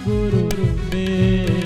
गुरुदेव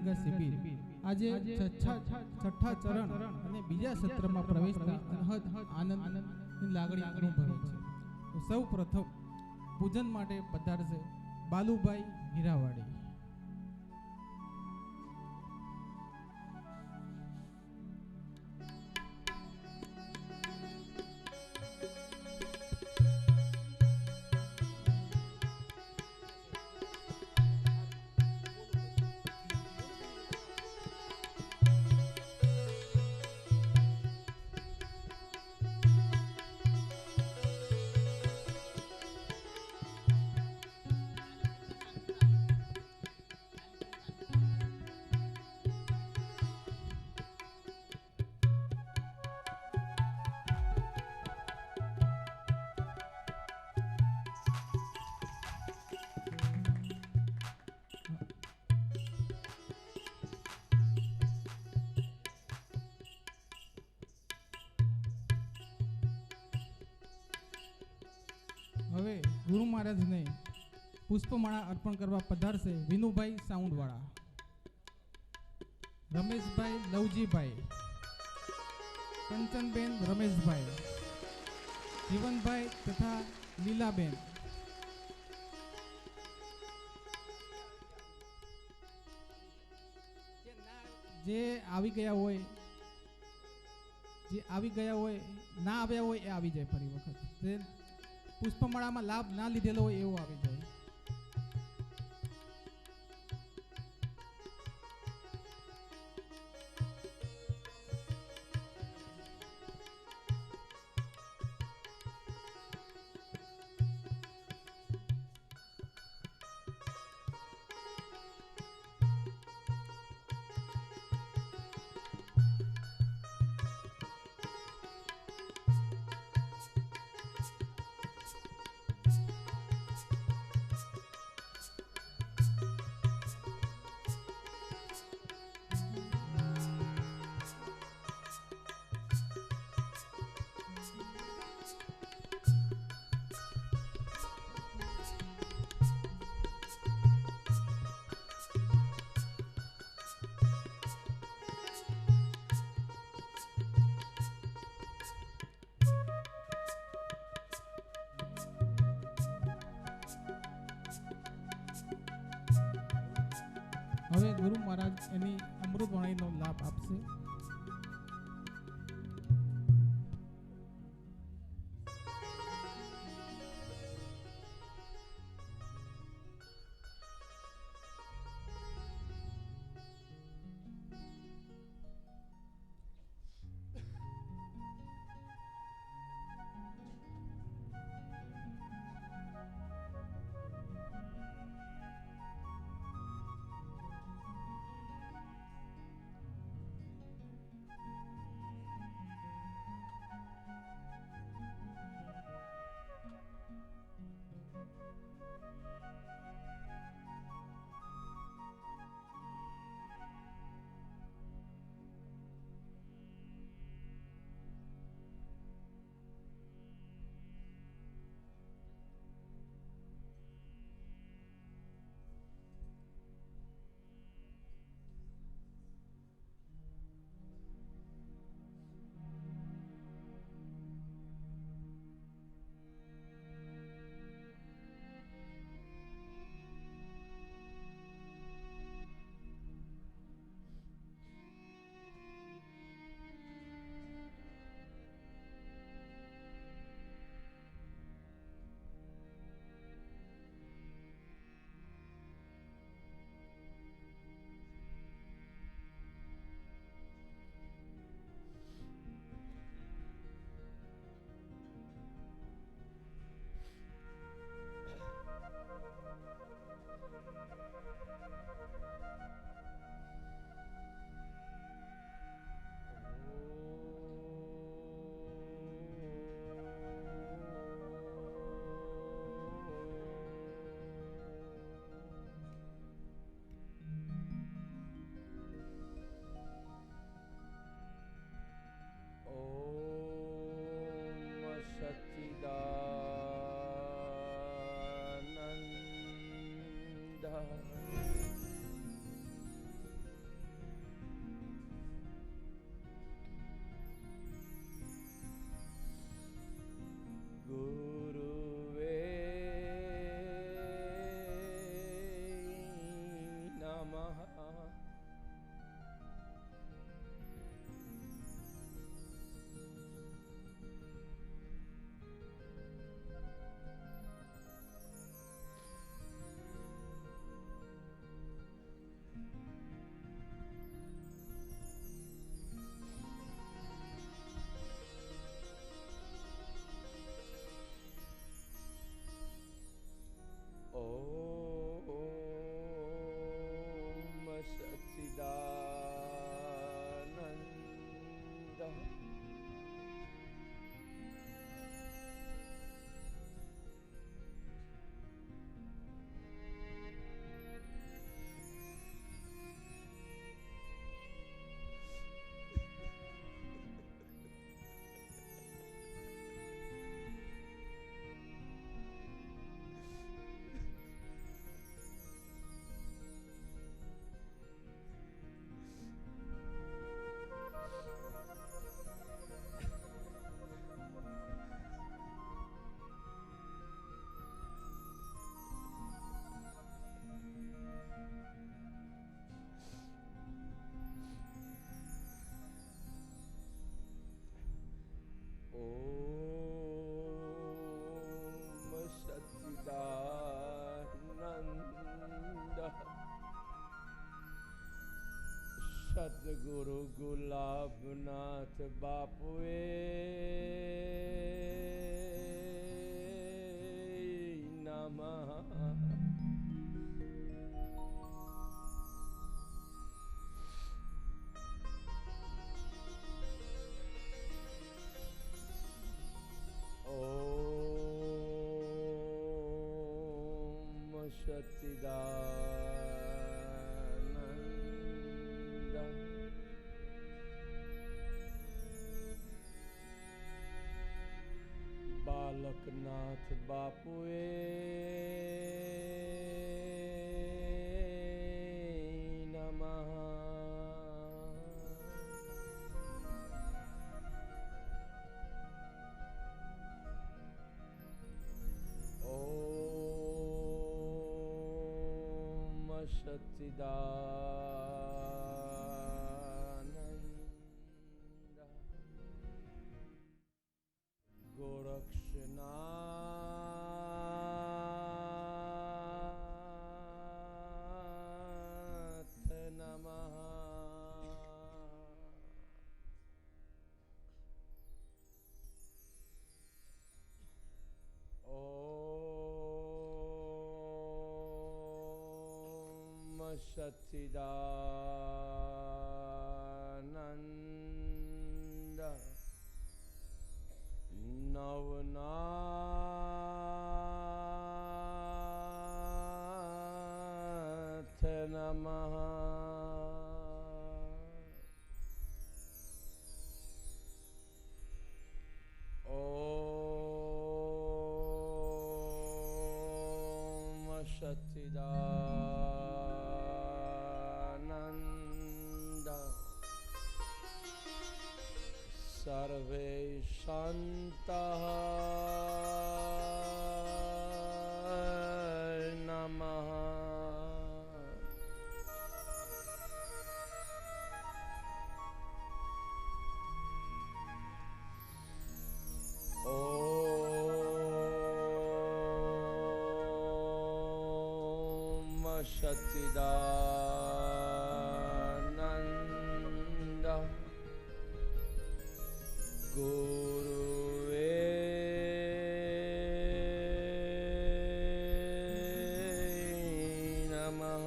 બહિરંગ શિબિર આજે છઠ્ઠા ચરણ અને બીજા સત્રમાં પ્રવેશતા અનહદ આનંદની લાગણી અનુભવે છે. તો સૌ પ્રથમ પૂજન માટે પધારશે બાલુભાઈ હીરાવાડી. હવે ગુરુ મહારાજને પુષ્પમાળા અર્પણ કરવા પધારશે વિનુભાઈ સાઉન્ડવાળા, રમેશભાઈ લવજીભાઈ, કંચનબેન રમેશભાઈ, જીવનભાઈ તથા લીલાબેન. જે આવી ગયા હોય ના આવ્યા હોય એ આવી જાય ફરી વખત. પુષ્પમાળામાં લાભ ના લીધેલો હોય એવો આવી જાય. હવે ગુરુ મહારાજ એની અમૃતવાણીનો લાભ આપશે. સદગુરુ ગુલાબનાથ બાપુએ નમઃ. ઓમ સચ્ચિદાનંદ બાલકનાથ બાપુએ નમઃ. ઓમ સચ્ચિદાનંદ ગોરક્ષનાથ નમઃ. ઓમ સચ્ચિદાનંદ નવનાથ નમઃ. ઓમ સચ્ચિદાનંદ સર્વે શાંતઃ નમઃ. ઓમ સચ્ચિદાનંદ ગુરુવે નમઃ.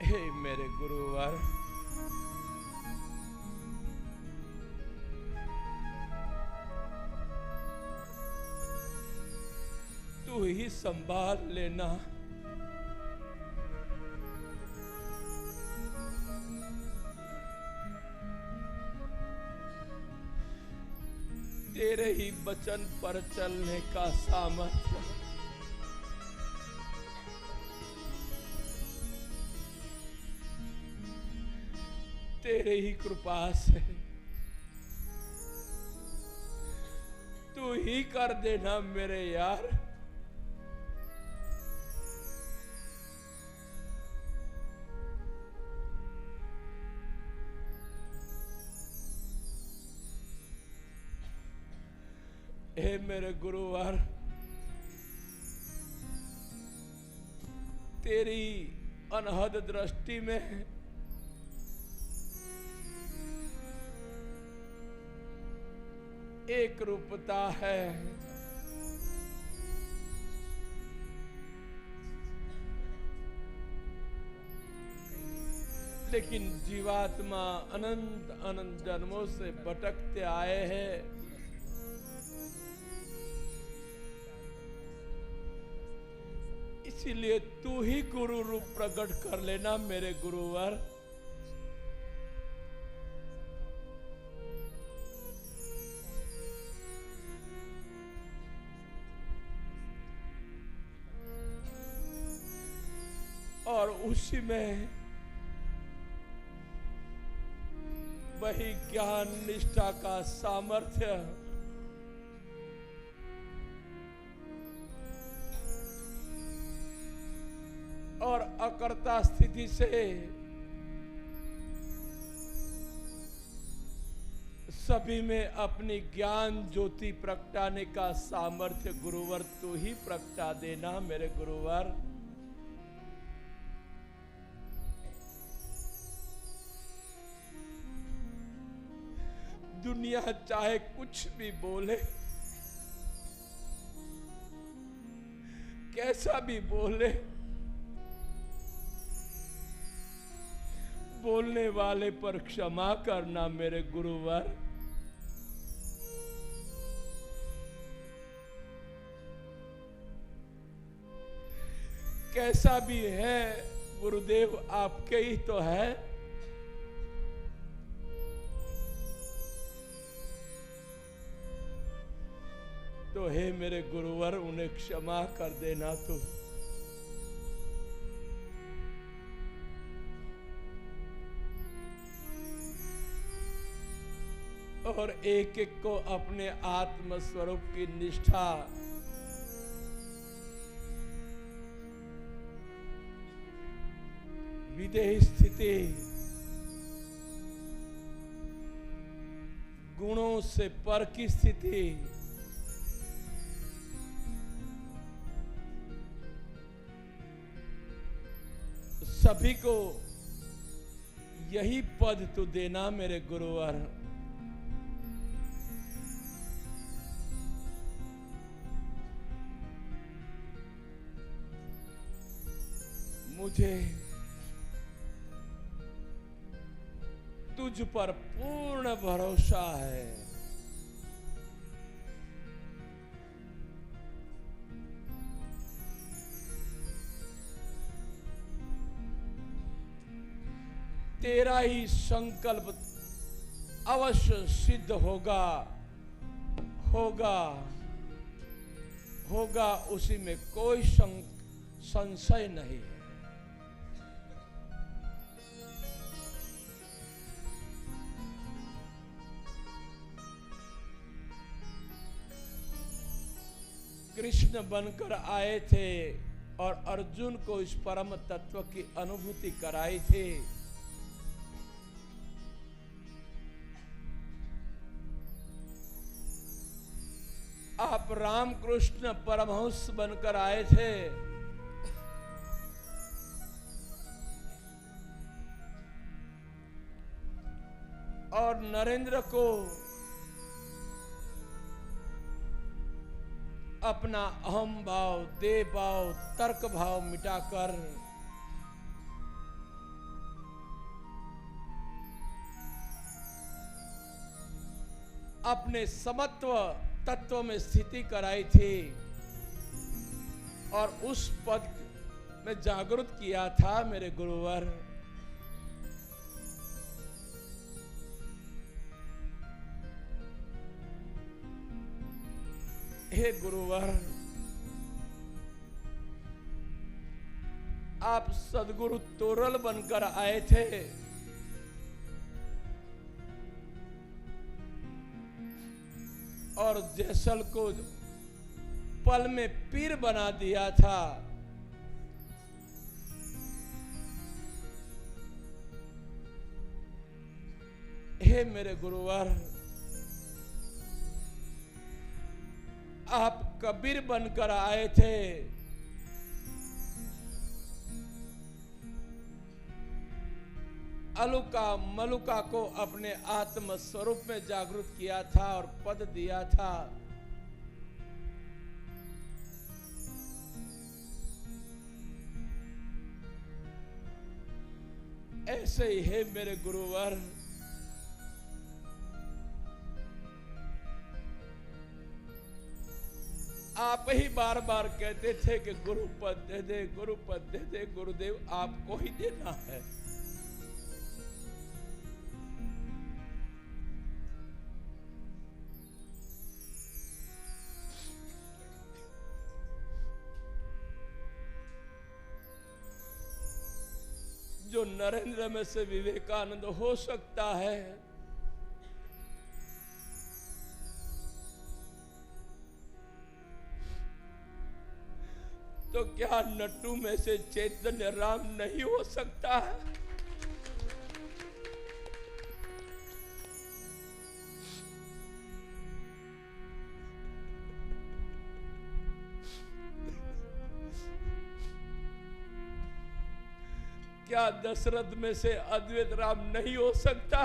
हे मेरे गुरुवर, तू ही संभाल लेना. तेरे ही वचन पर चलने का सामर्थ्य तेरे ही कृपा से. तू ही कर देना मेरे यार. हे मेरे गुरुवर, तेरी अनहद दृष्टि में एक रूपता है, लेकिन जीवात्मा अनंत अनंत जन्मों से भटकते आए हैं. इसीलिए तू ही गुरु रूप प्रकट कर लेना मेरे गुरुवर. और उसी में वही ज्ञान निष्ठा का सामर्थ्य और अकर्ता स्थिति से सभी में अपनी ज्ञान ज्योति प्रगटाने का सामर्थ्य गुरुवर तू ही प्रगटा देना मेरे गुरुवर। दुनिया चाहे कुछ भी बोले, कैसा भी बोले, बोलने वाले पर क्षमा करना मेरे गुरुवर। कैसा भी है गुरुदेव आपके ही तो है। तो हे मेरे गुरुवर उन्हें क्षमा कर देना तू। और एक एक को अपने आत्म स्वरूप की निष्ठा विदेह स्थिति गुणों से पर की स्थिति सभी को यही पद तू देना मेरे गुरुवर। मुझे तुझ पर पूर्ण भरोसा है। तेरा ही संकल्प अवश्य सिद्ध होगा, होगा उसी में कोई संशय नहीं है। कृष्ण बनकर आए थे और अर्जुन को इस परम तत्व की अनुभूति कराई थी। आप रामकृष्ण परमहंस बनकर आए थे और नरेंद्र को अपना अहम भाव, देह भाव, तर्क भाव मिटाकर अपने समत्व तत्व में स्थिति कराई थी और उस पद में जागृत किया था मेरे गुरुवर। हे गुरुवर, आप सदगुरु तोरल बनकर आए थे और जैसल को पल में पीर बना दिया था। हे मेरे गुरुवर, आप कबीर बनकर आए थे अलुका मलुका को अपने आत्म स्वरूप में जागृत किया था और पद दिया था। ऐसे ही है मेरे गुरुवर, आप ही बार बार कहते थे कि गुरु पद दे दे, गुरु पद दे दे। गुरुदेव आपको ही देना है। जो नरेंद्र में से विवेकानंद हो सकता है, तो क्या नट्टू में से चैतन्य राम नहीं हो सकता है? क्या दशरथ में से अद्वैत राम नहीं हो सकता?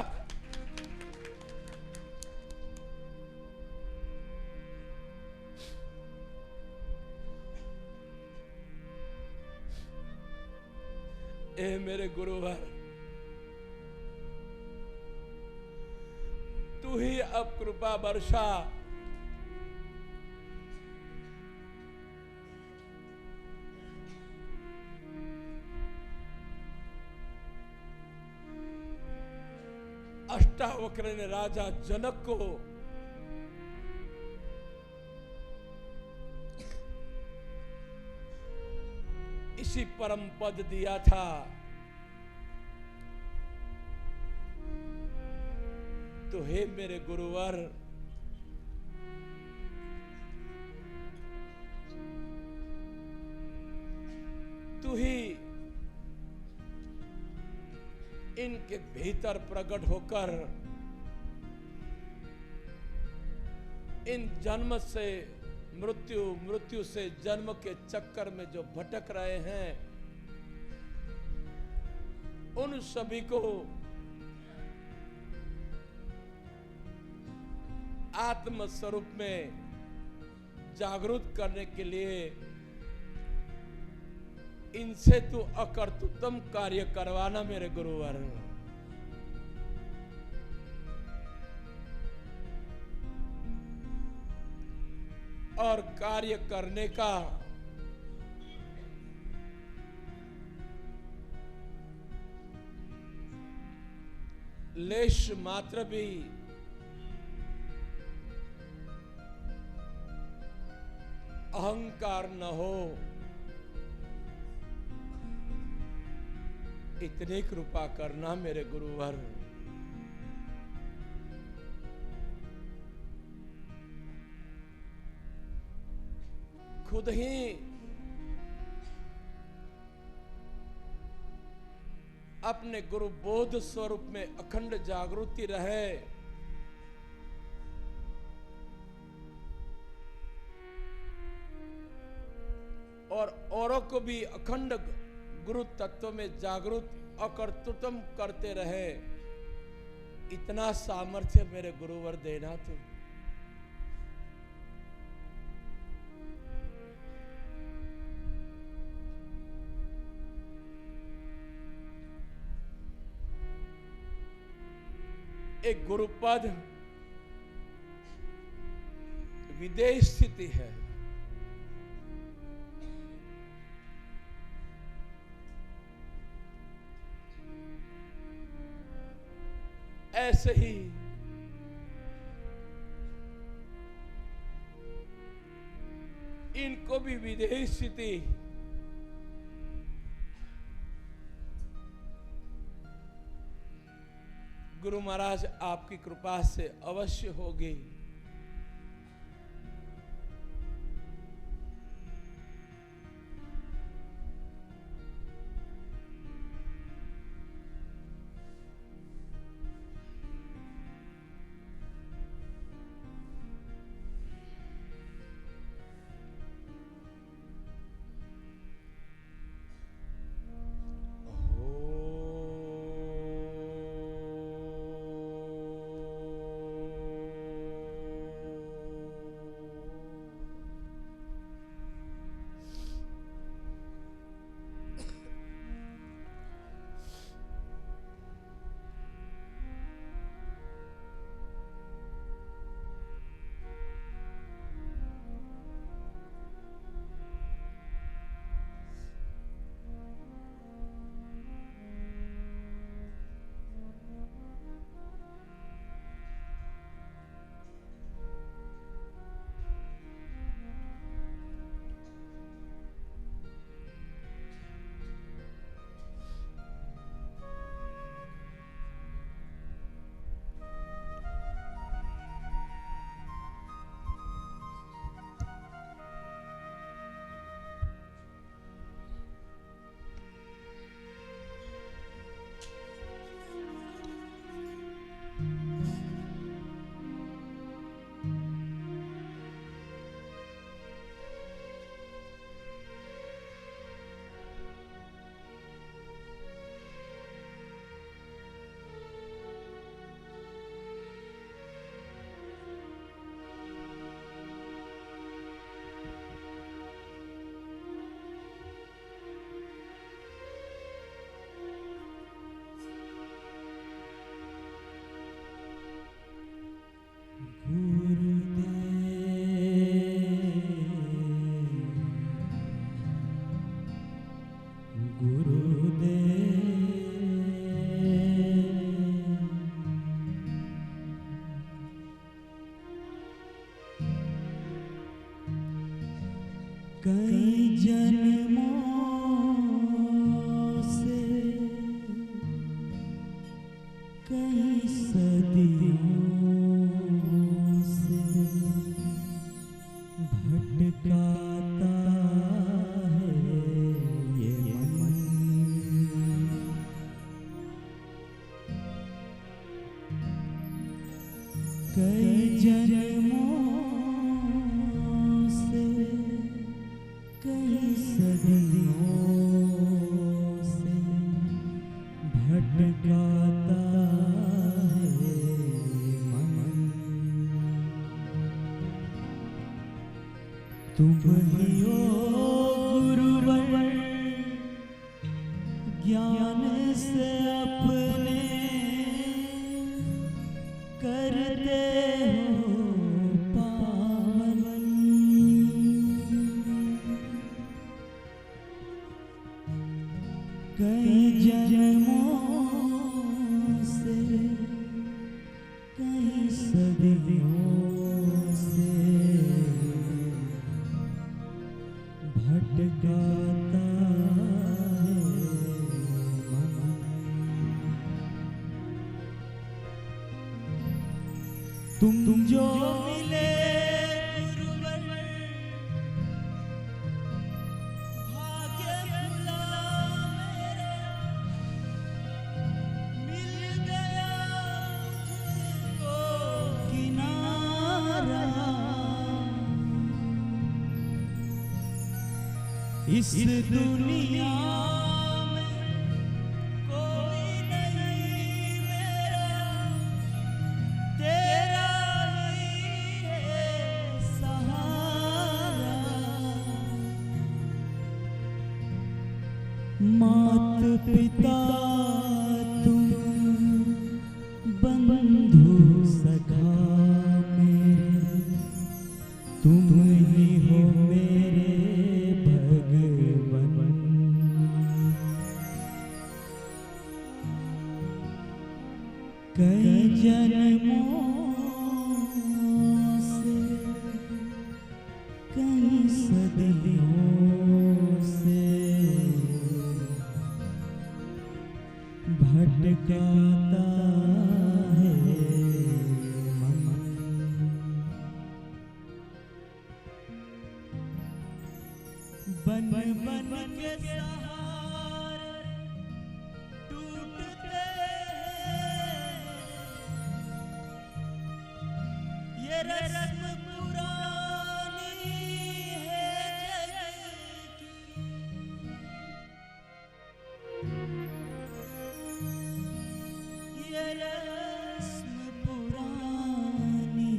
ए मेरे गुरुवर, तू ही अब कृपा वर्षा। अष्टावक्र ने राजा जनक को इसी परम पद दिया था। तो हे मेरे गुरुवर, तू ही इनके भीतर प्रकट होकर इन जन्म से मृत्यु, मृत्यु से जन्म के चक्कर में जो भटक रहे हैं, उन सभी को आत्म स्वरूप में जागरूक करने के लिए इनसे तू अकर्तृत्व कार्य करवाना मेरे गुरुवर। और कार्य करने का लेश मात्र भी अहंकार न हो, इतनी कृपा करना मेरे गुरुवर। खुद ही अपने गुरु बोध स्वरूप में अखंड जागृति रहे, और औरों को भी अखंड गुरु तत्व में जागृत अकर्तृत्व करते रहे। इतना सामर्थ्य मेरे गुरुवर देना तू। एक गुरुपद विदेश स्थिति है। ऐसे ही इनको भी विदेश स्थिति गुरु महाराज आपकी कृपा से अवश्य होगी। कई जन्मों से कई सदियों से भटकाता है ये मन। कई जन्मों से कई सदियों से भटकाता है मन। तुम ही हो गुरुवर ज्ञान से अपने करते हो पावन। कई जन्मों से कई सदियों से भटकाता है मन। तुम जो मिले गुरुवर भाग्य खुला मेरा, मिल गया मुझको किनारा। इस दुनिया में कोई नहीं मेरा, तेरा ही है सहारा। मात पिता तुम बंधु सखा मेरे, तुम ही हो मेरे भगवन। कई जन्मों से कई सदियों से भटकाता है मन। बन बन के सहारे टूटते हैं, ये रस्म पुरानी है जग की। ये रस्म पुरानी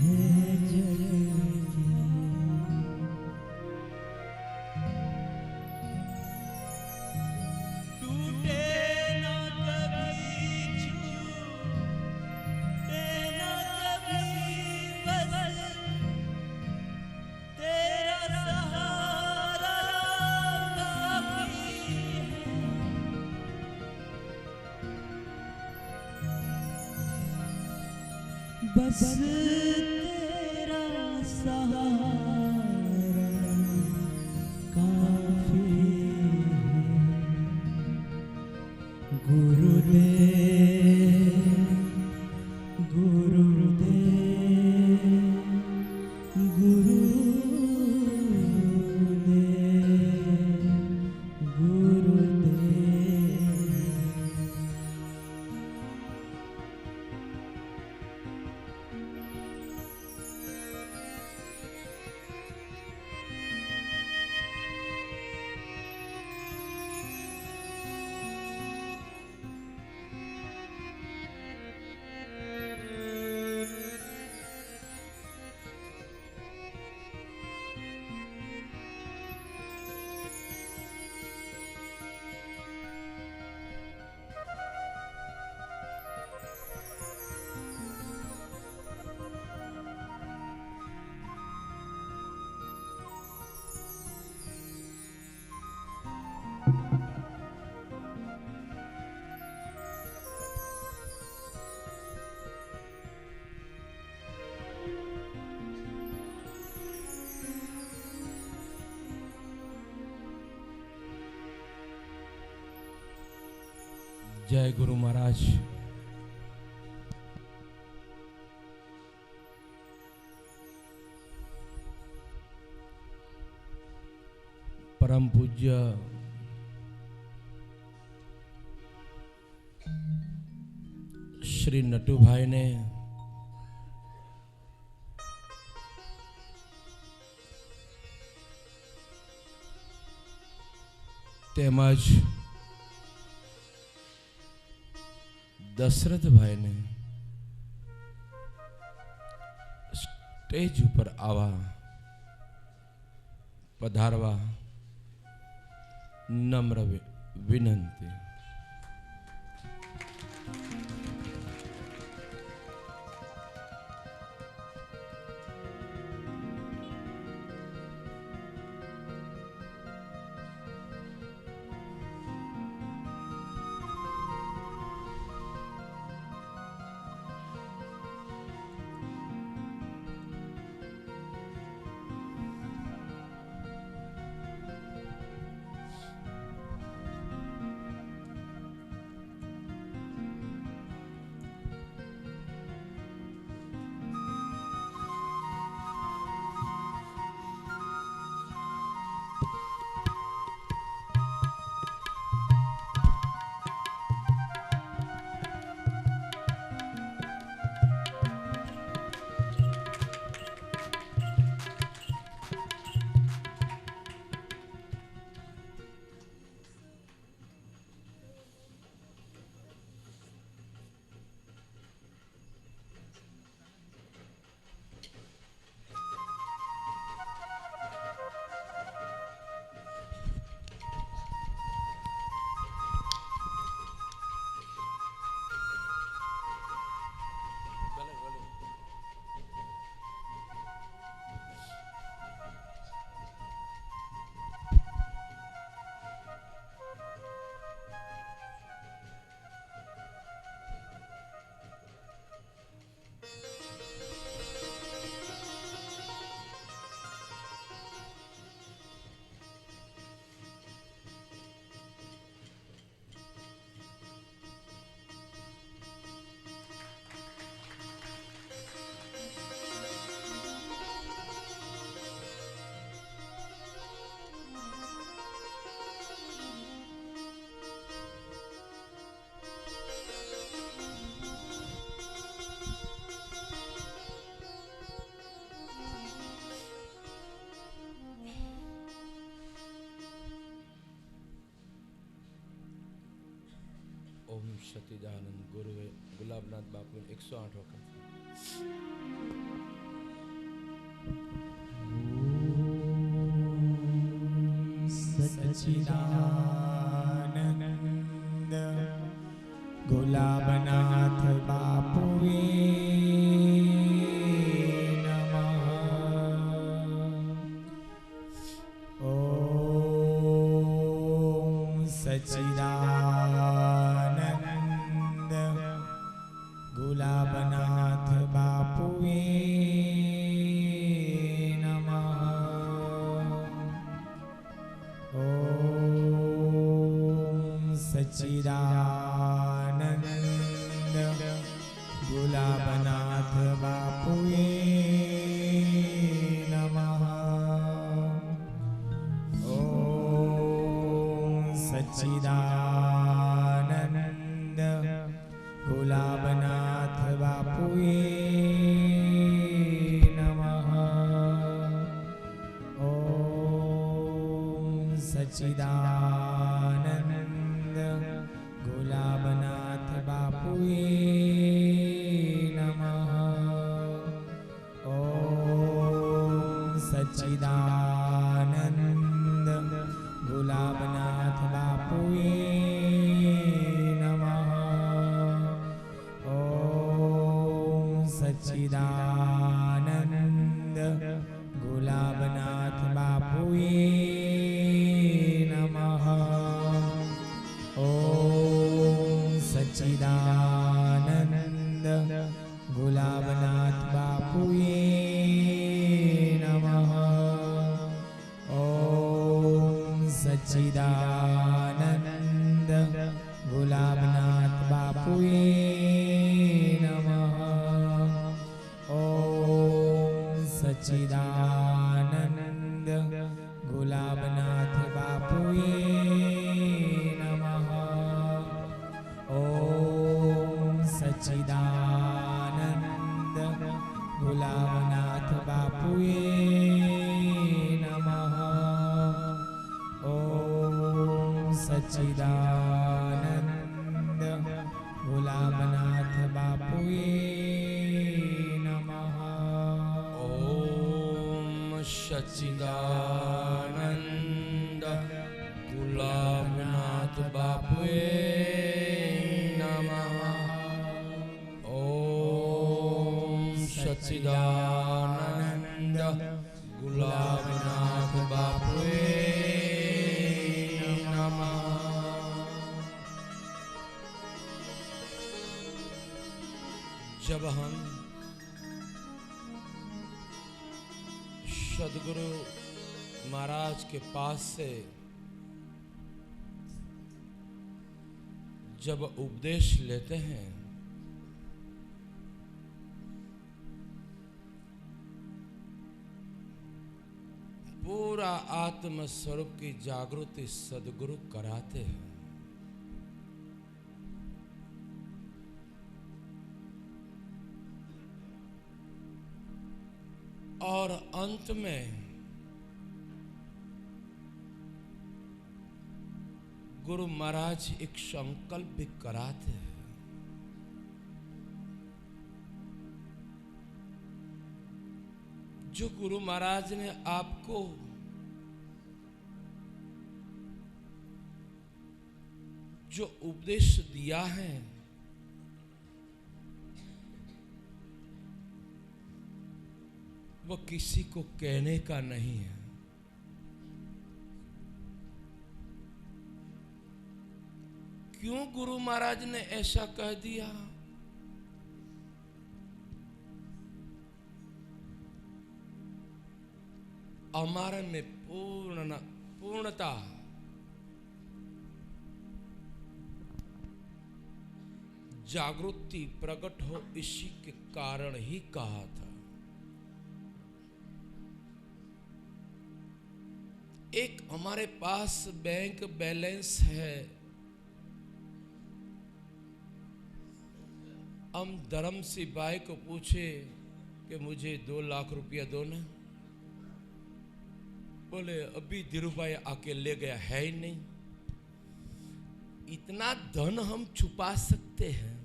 है जग की। टूटे ना कभी छूटे ना कभी बस, तेरा सहारा काफी है। बस तेरा सहारा काफी है। गुरुदेव गुरुदेव गुरुदेव गुरुदेव। जय गुरु महाराज। परम पूज्य श्री नटू भाई ने तेमज दशरथ भाई ने स्टेज पर आवा पधारवा नम्र विनंती। ओम सच्चिदानंद गुरुवे गुलाबनाथ बापू 108 वक्त। सच्चिदानंद गुलाबनाथ बापुए नमः। ओम सच्चिदानंद गुलाबनाथ बापुए नमः। ओम सच्चिदानंद गुलाबनाथ बापुए नमः। ओम सच्चिदानंद गुलाबनाथ बापुए नमः। ओम सच्चिदानंद गुलाबनाथ बापुए नमः। ओम सच्चिदानंद गुलाबनाथ बापुए नमः। ओम सच्चिदानंद गुलाबनाथ बापुए नमः। ओम सच्चिदानंद गुलाबनाथ बापुए नमः। ओम सच्चिदानंद गुलाबनाथ सच्चिदानंद गुलाबनाथ बापुए नमः। ओम सच्चिदानंद गुलाबनाथ बापुए नमः। ओम सच्चिदानंद गुलाबनाथ बापुए नमः। जब हम सदगुरु महाराज के पास से जब उपदेश लेते हैं पूरा आत्म स्वरूप की जागृति सदगुरु कराते हैं। और अंत में गुरु महाराज एक संकल्प भी कराते हैं। जो गुरु महाराज ने आपको जो उपदेश दिया है वो किसी को कहने का नहीं है। क्यों गुरु महाराज ने ऐसा कह दिया? हमारे में पूर्णता जागृति प्रकट हो, इसी के कारण ही कहा था। एक हमारे पास बैंक बैलेंस है, हम धर्म से भाई को पूछे कि मुझे 2 लाख रुपया दो ना, बोले अभी धीरू भाई आके ले गया है ही नहीं। इतना धन हम छुपा सकते हैं?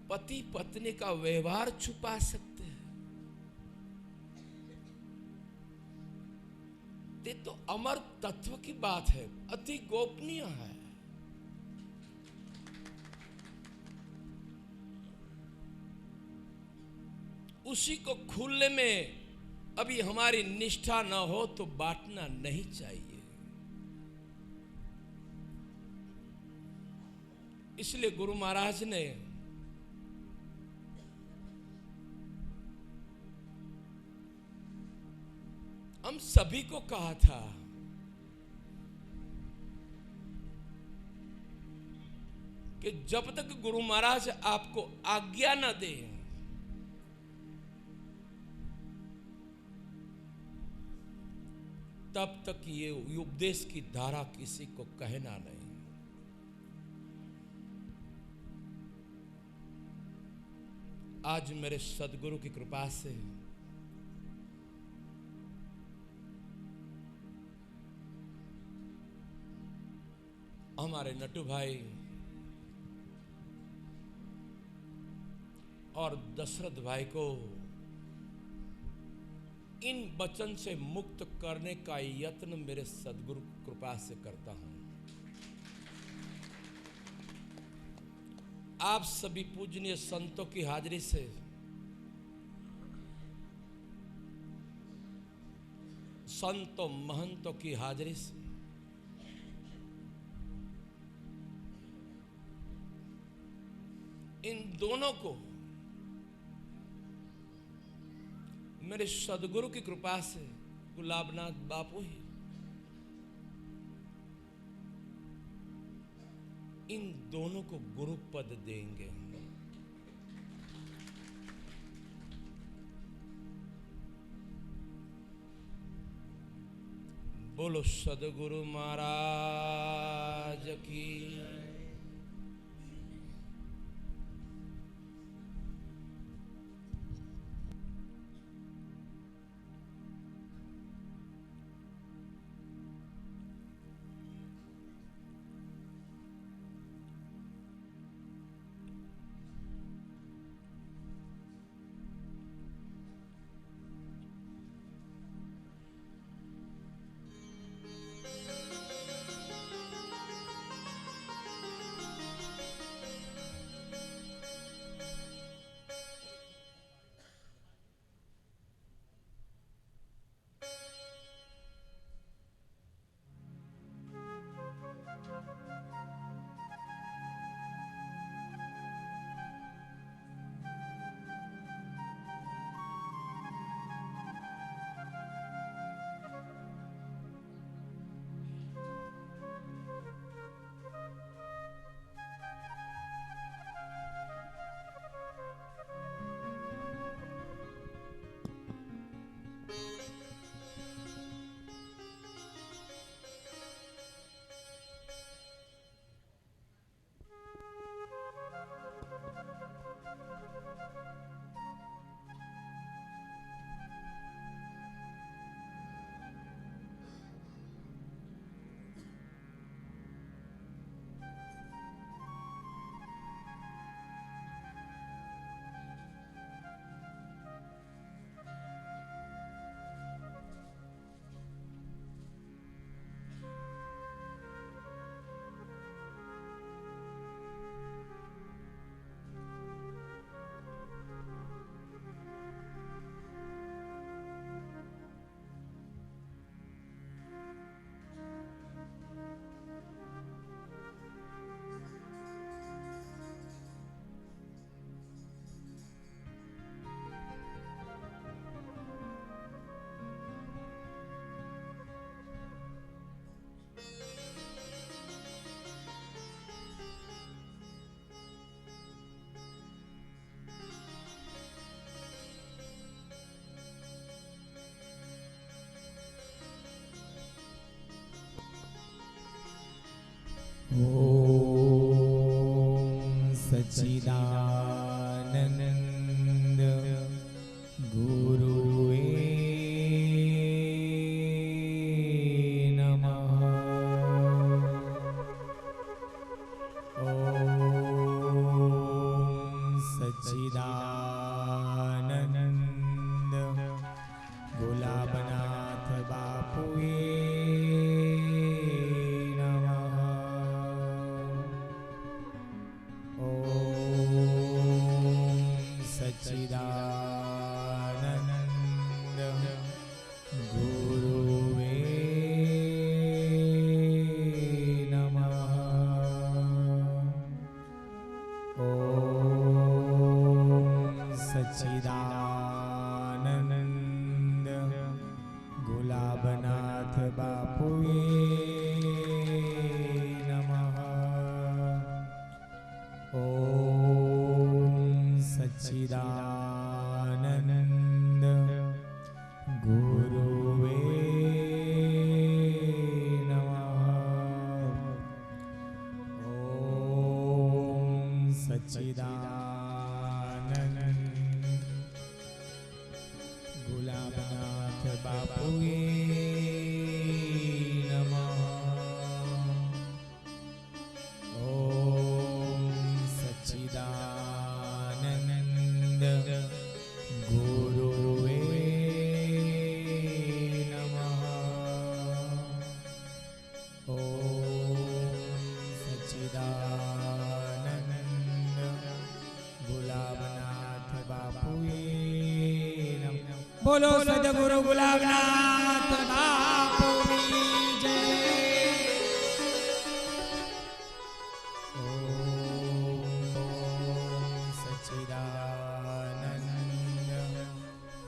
पति पत्नी का व्यवहार छुपा सकते हैं? ये तो अमर तत्व की बात है, अति गोपनीय है। उसी को खुलने में अभी हमारी निष्ठा न हो तो बांटना नहीं चाहिए। इसलिए गुरु महाराज ने हम सभी को कहा था कि जब तक गुरु महाराज आपको आज्ञा न दे तब तक ये उपदेश की धारा किसी को कहना नहीं। आज मेरे सदगुरु की कृपा से हमारे नटू भाई और दशरथ भाई को इन वचन से मुक्त करने का यत्न मेरे सदगुरु कृपा से करता हूं। आप सभी पूजनीय संतों की हाजिरी से संतों महंतों की हाजिरी से इन दोनों को मेरे सदगुरु की कृपा से गुलाबनाथ बापू ही इन दोनों को गुरु पद देंगे। बोलो सदगुरु महाराज की। ओम सच्चिदानंद गुरुवे नमः। ओम सच्चिदानंद गुलाबनाथ बापुए नमः। ओम सच्चिदानंद गुरुवे नमः। ओम सच्चिदानंद गुलाबनाथ बापुए नमः। ओम सच्चिदानंद गुरुवे नमः। ओम सच्चिदानंद गुलाबनाथ बापुए नमः। ओम सच्चिदानंद गुरुवे नमः। ओम सच्चिदानंद गुलाबनाथ बापुए नमः। बोलो सद्गुरु गुलाबनाथ बापू की जय। ओम सच्चिदानंद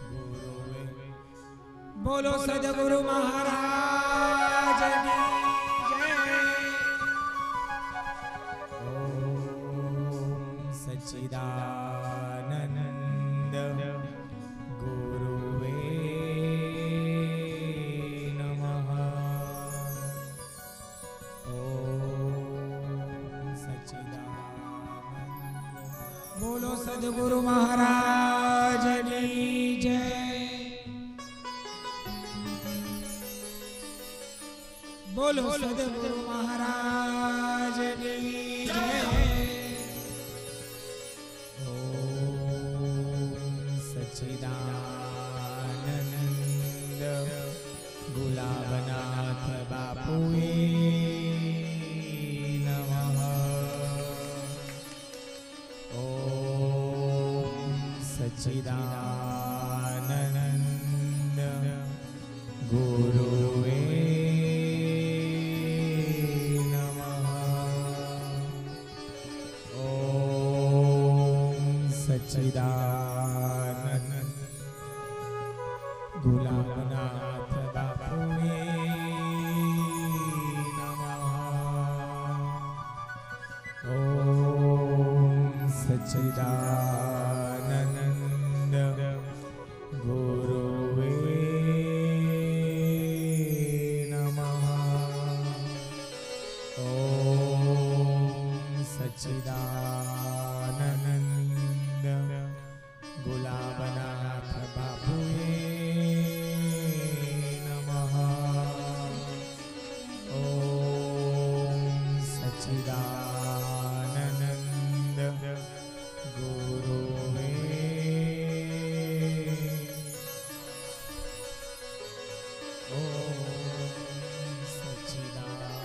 गुरुवे। बोलो सद्गुरु महाराज की जय। ओम सच्चिदानंद गुरुवे नमः। ओम सच्चिदानंद। बोलो सद्गुरु महाराज की जय। बोलो सद्गुरु महाराज की जय। ओम सच्चिदानंद गुलाबनाथ बापुए नमः। ओम सच्चिदानंद गुरुवे नमः। ओम सच्चिदानंद गुलाबनाथ बापुए नमः। ओम सच्चिदानंद गुरुवे नमः। ओम सच्चिदानंद गुलाबनाथ बापुए नमः। ओम सच्चिदानंद गुरुवे। ओम सच्चिदानंद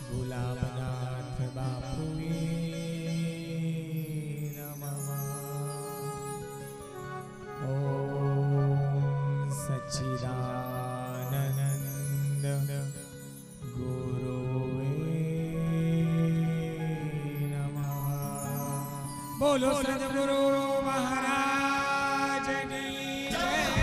गुलाबनाथ बापुए नमः। ओम सच्चिदानंद गुरुवे नमः। बोलो सद्गुरु महाराज की जय।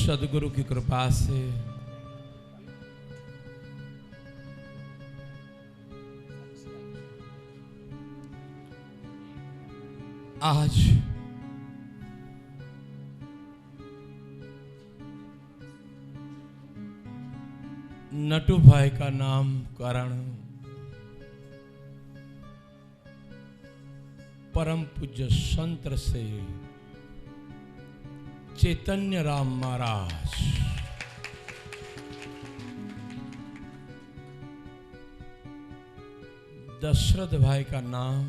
सदगुरु की कृपा से आज नटू भाई का नामकरण परम पूज्य संत से चैतन्य राम महाराज दशरथ भाई का नाम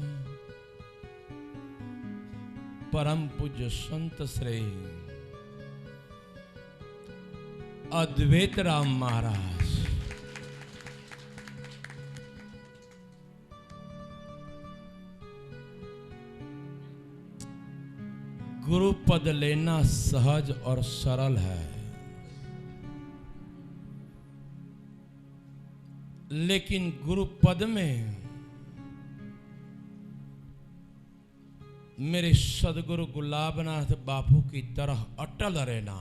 परम पूज्य संत श्री अद्वैत राम महाराज गुरु पद लेना सहज और सरल है, लेकिन गुरु पद में मेरे सदगुरु गुलाबनाथ बापू की तरह अटल रहना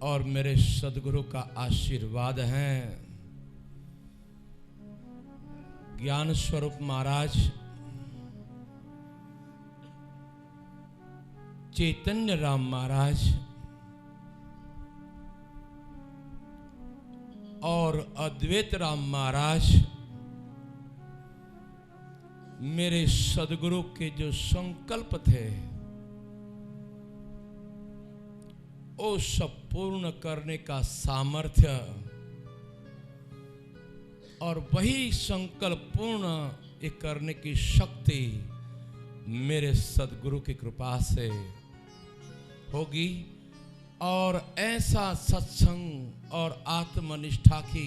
और मेरे सदगुरु का आशीर्वाद है। ज्ञान स्वरूप महाराज, चैतन्य राम महाराज और अद्वैत राम महाराज मेरे सदगुरु के जो संकल्प थे वो सब पूर्ण करने का सामर्थ्य और वही संकल्प पूर्ण ये करने की शक्ति मेरे सदगुरु की कृपा से होगी। और ऐसा सत्संग और आत्मनिष्ठा की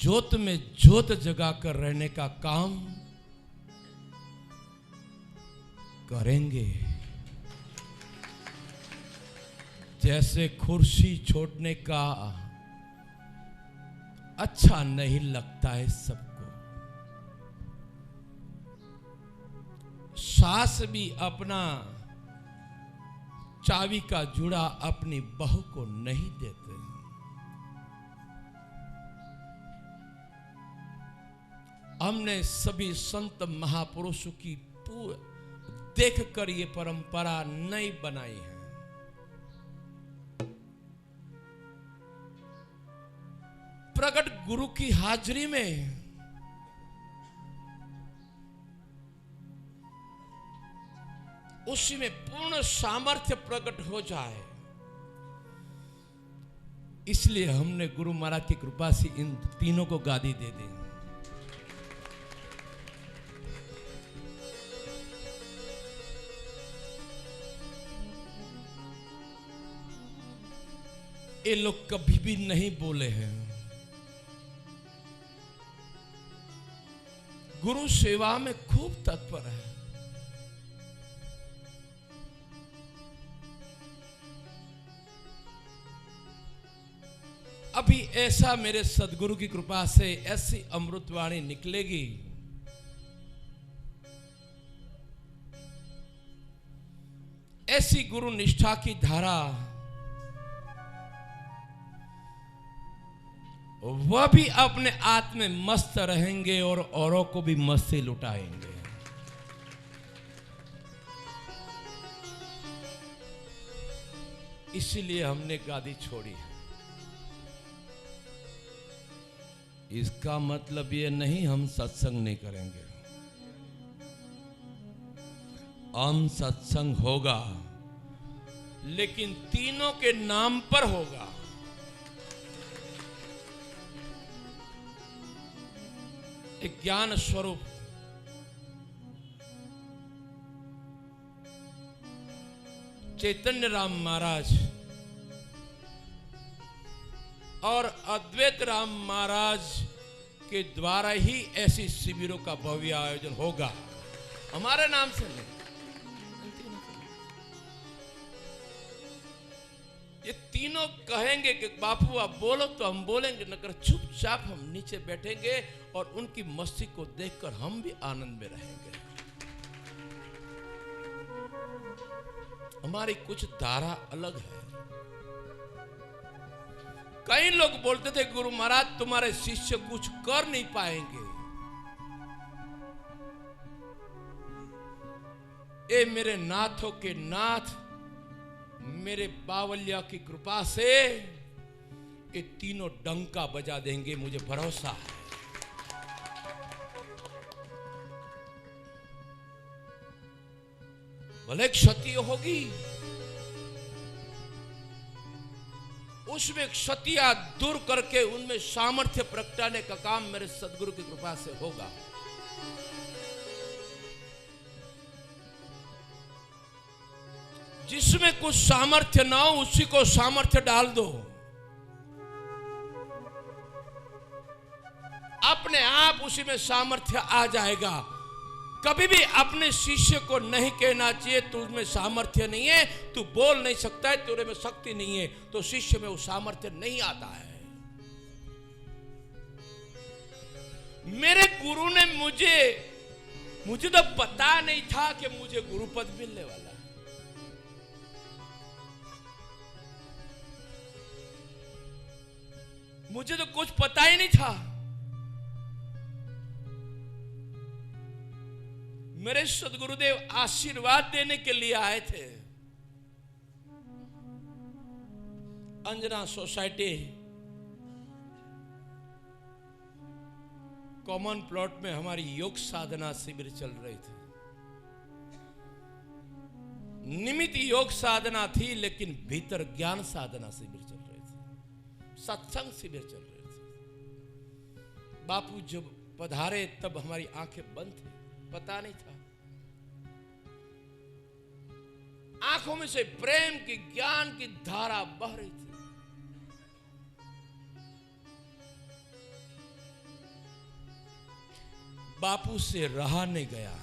ज्योत में ज्योत जगा कर रहने का काम करेंगे। जैसे कुर्सी छोड़ने का अच्छा नहीं लगता है सबको, सास भी अपना चाबी का जुड़ा अपनी बहू को नहीं देते। हमने सभी संत महापुरुषों की देखकर ये परंपरा नहीं बनाई है। प्रकट गुरु की हाजिरी में उसी में पूर्ण सामर्थ्य प्रकट हो जाए, इसलिए हमने गुरु महाराज की कृपा से इन तीनों को गादी दे दी। ये लोग कभी भी नहीं बोले हैं। गुरु सेवा में खूब तत्पर है। अभी ऐसा मेरे सदगुरु की कृपा से ऐसी अमृतवाणी निकलेगी, ऐसी गुरु निष्ठा की धारा, वह भी अपने आत्म में मस्त रहेंगे और औरों को भी मस्ती लुटाएंगे। इसीलिए हमने गादी छोड़ी है। इसका मतलब ये नहीं हम सत्संग नहीं करेंगे, हम सत्संग होगा, लेकिन तीनों के नाम पर होगा। एक ज्ञान स्वरूप चैतन्य राम महाराज और अद्वैत राम महाराज के द्वारा ही ऐसी शिविरों का भव्य आयोजन होगा, हमारे नाम से नहीं। ये तीनों कहेंगे कि बापू आप बोलो तो हम बोलेंगे, नकर चुपचाप हम नीचे बैठेंगे और उनकी मस्ती को देखकर हम भी आनंद में रहेंगे। हमारी कुछ धारा अलग है। कई लोग बोलते थे गुरु महाराज तुम्हारे शिष्य कुछ कर नहीं पाएंगे। ए मेरे नाथों के नाथ, मेरे बावलिया की कृपा से ये तीनों डंका बजा देंगे, मुझे भरोसा है। भले क्षति होगी, उसमें क्षतियां दूर करके उनमें सामर्थ्य प्रगटाने का काम मेरे सदगुरु की कृपा से होगा। जिसमें कुछ सामर्थ्य ना हो उसी को सामर्थ्य डाल दो, अपने आप उसी में सामर्थ्य आ जाएगा। कभी भी अपने शिष्य को नहीं कहना चाहिए तू में सामर्थ्य नहीं है, तू बोल नहीं सकता है, तेरे में शक्ति नहीं है, तो शिष्य में वो सामर्थ्य नहीं आता है। मेरे गुरु ने मुझे तो पता नहीं था कि मुझे गुरु पद मिलने वाला है। मुझे तो कुछ पता ही नहीं था। मेरे सदगुरुदेव आशीर्वाद देने के लिए आए थे। अंजना सोसाइटी कॉमन प्लॉट में हमारी योग साधना शिविर चल रही थी। निमित्त योग साधना थी, लेकिन भीतर ज्ञान साधना शिविर चल रही थी, सत्संग शिविर चल रहे थे। बापू जब पधारे तब हमारी आंखें बंद थी, पता नहीं था। आंखों में से प्रेम की, ज्ञान की धारा बह रही थी। बापू से रहा नहीं गया।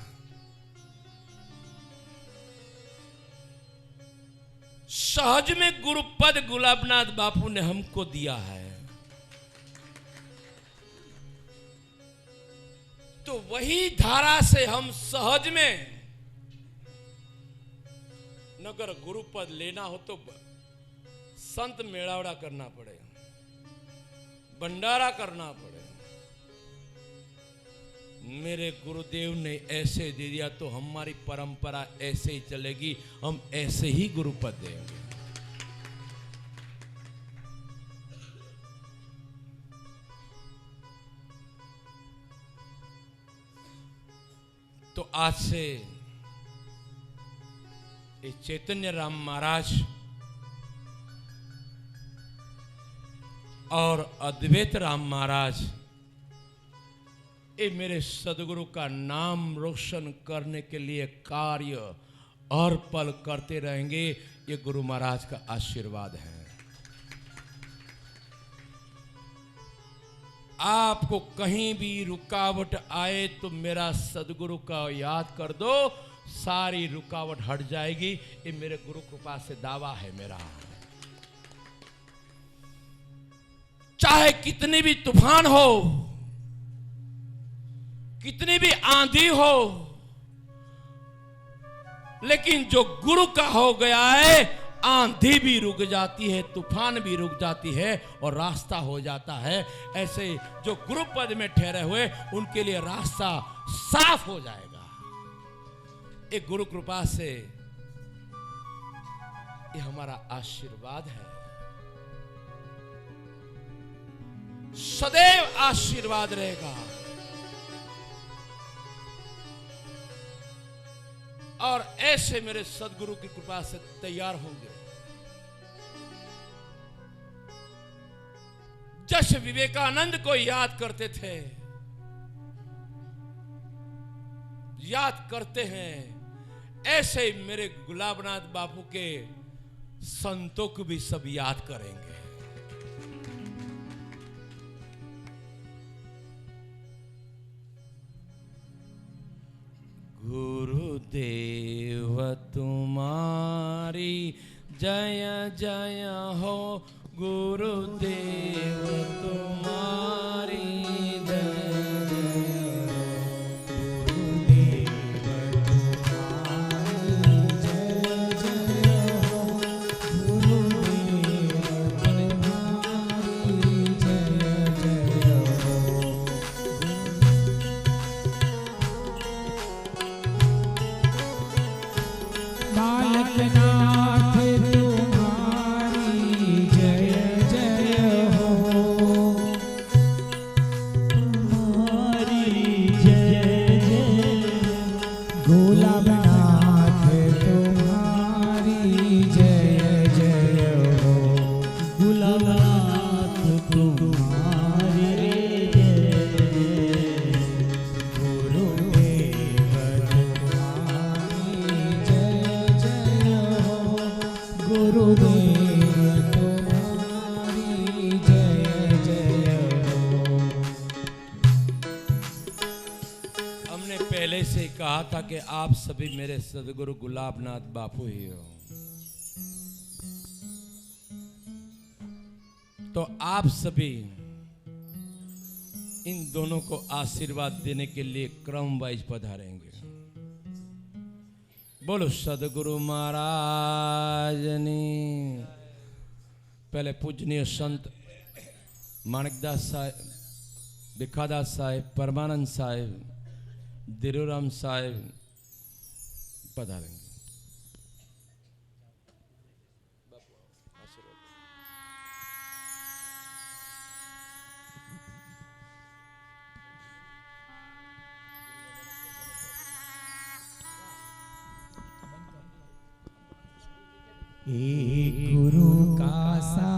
सहज में गुरुपद गुलाबनाथ बापू ने हमको दिया है, तो वही धारा से हम सहज में, अगर गुरुपद लेना हो तो संत मेड़ावड़ा करना पड़े, भंडारा करना पड़े। मेरे गुरुदेव ने ऐसे दे दिया तो हमारी परंपरा ऐसे ही चलेगी, हम ऐसे ही गुरुपद देंगे। तो आज से ये चैतन्य राम महाराज और अद्वैत राम महाराज ये मेरे सदगुरु का नाम रोशन करने के लिए कार्य और पल करते रहेंगे। ये गुरु महाराज का आशीर्वाद है। आपको कहीं भी रुकावट आए तो मेरा सदगुरु का याद कर दो, सारी रुकावट हट जाएगी। ये मेरे गुरु कृपा से दावा है मेरा। चाहे कितनी भी तूफान हो, कितनी भी आंधी हो, लेकिन जो गुरु का हो गया है, आंधी भी रुक जाती है, तूफान भी रुक जाती है और रास्ता हो जाता है। ऐसे जो गुरु पद में ठहरे हुए उनके लिए रास्ता साफ हो जाएगा। एक गुरु कृपा से ये हमारा आशीर्वाद है, सदैव आशीर्वाद रहेगा। और ऐसे मेरे सदगुरु की कृपा से तैयार होंगे। जैसे विवेकानंद को याद करते थे, याद करते हैं, ऐसे ही मेरे गुलाबनाथ बापू के संतों को भी सब याद करेंगे। गुरुदेव तुम्हारी जय जय हो, गुरुदेव तुम्हारी जय जय हो, गुरुदेव तुम्हारी जय गोपालनाथ तुम्हारी जय जय हो, तुम्हारी जय जय, गोलाबनाथ तुम्हारी जय जय हो, गुलाबनाथ तुम्हारी जय जय, गुरुदेव तुम्हारी जय जय हो, गुरुदेव तुम्हारी जय जय हो। हमने पहले से ही कहा था कि आप सभी मेरे सदगुरु गुलाबनाथ बापू ही हो, तो आप सभी इन दोनों को आशीर्वाद देने के लिए क्रम वाइज पधारेंगे। बोलो सदगुरु महाराज ने। पहले पूजनीय संत माणिकदास साहेब, भिखादास साहेब, परमानंद साहेब, दिरुराम साहेब पधारेंगे। एक गुरु का साथ,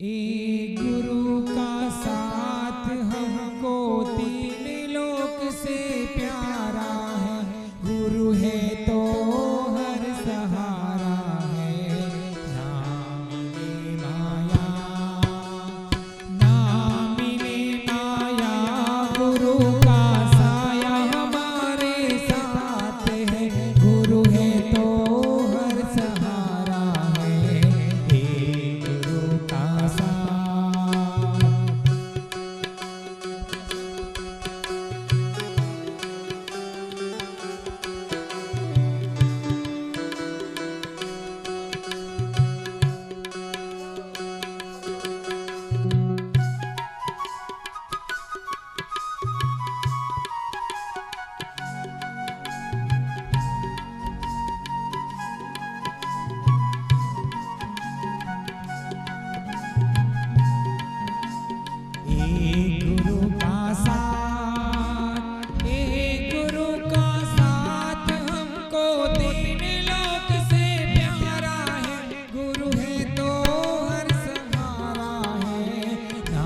एक गुरु का साथ हमको तीन लोक से प्यारा है, गुरु है तो हर सहारा है, ना मिले माया, ना मिले माया, गुरु का साया हमारे साथ है, गुरु है तो हर सहारा है, एक गुरु का साथ। एक गुरु का साथ, एक गुरु का साथ हमको तीन लोक से प्यारा है, गुरु है तो हर सहारा है, ना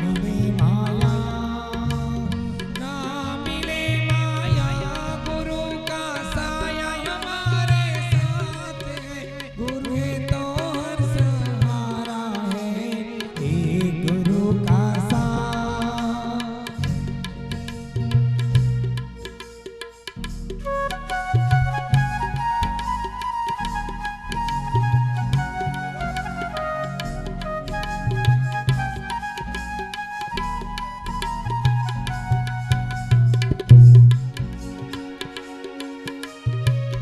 मिले माया, ना मिले माया, गुरु का साया हमारे साथ है, गुरु है तो हर सहारा है, एक गुरु का साथ।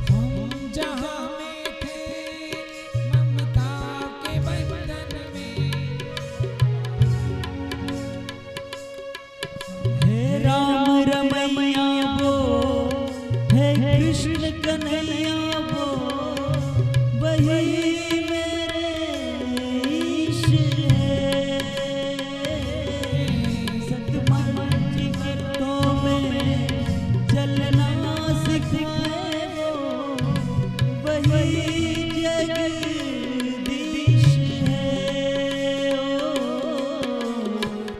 हम जहाँ में थे ममता के बंधन में, हे राम रमैया वो, हे कृष्ण कन्हैया वो, वही मेरे ईश है। सतमन की गीतों में चलना सिखाए वो, वही जगदीश है।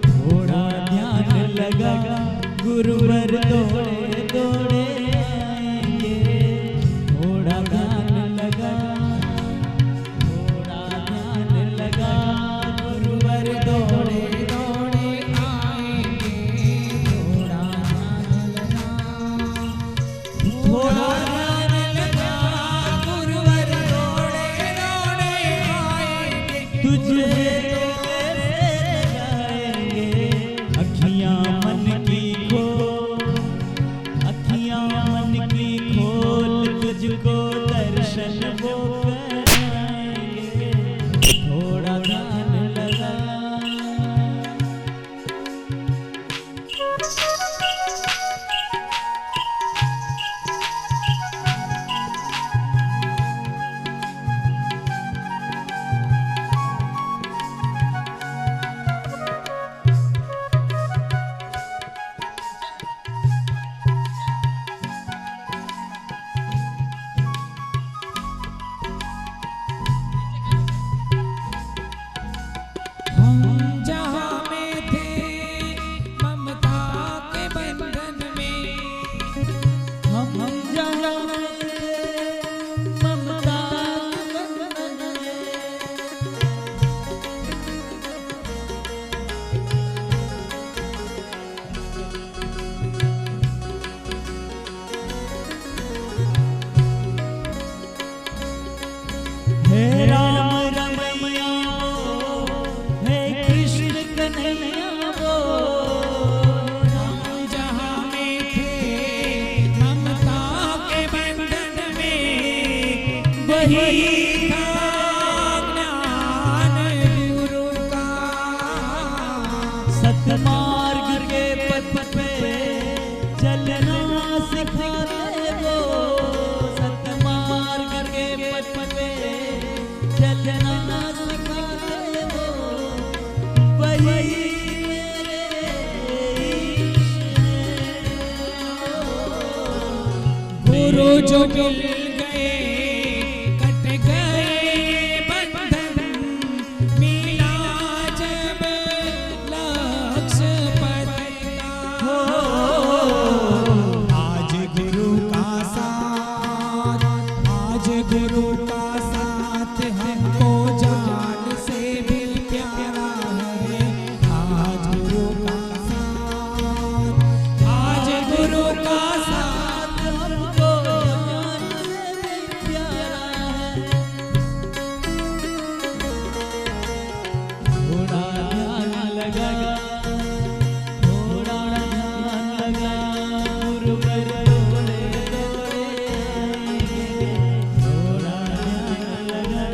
थोड़ा ध्यान लगा गुरुवर दौड़े दौड़े आएंगे, थोड़ा ध्यान लगा, थोड़ा ध्यान लगा, गुरुवर दौड़े दौड़े आएंगे, थोड़ा ध्यान लगा, थोड़ा ध्यान लगा, गुरुवर दौड़े दौड़े आएंगे, तुझे अखियां मन की खो, अखियां वही था ज्ञान गुरु का। सतमार्ग के पथ पे चलना सिखाते वो, सतमार्ग के पथ पे चलना सिखाते वो, वही गुरु जो मिल गए कट गए बंधन, मिला जब लक्ष्य पद का। आज गुरु का साथ, आज गुरु का साथ हमको जान से भी प्यारा है। आज गुरु का साथ, आज गुरु का साथ हमको जान से भी प्यारा है। थोड़ा ध्यान लगा, थोड़ा ध्यान लगा, गुरु पर दौड़े दौड़े आएंगे, थोड़ा ध्यान लगा।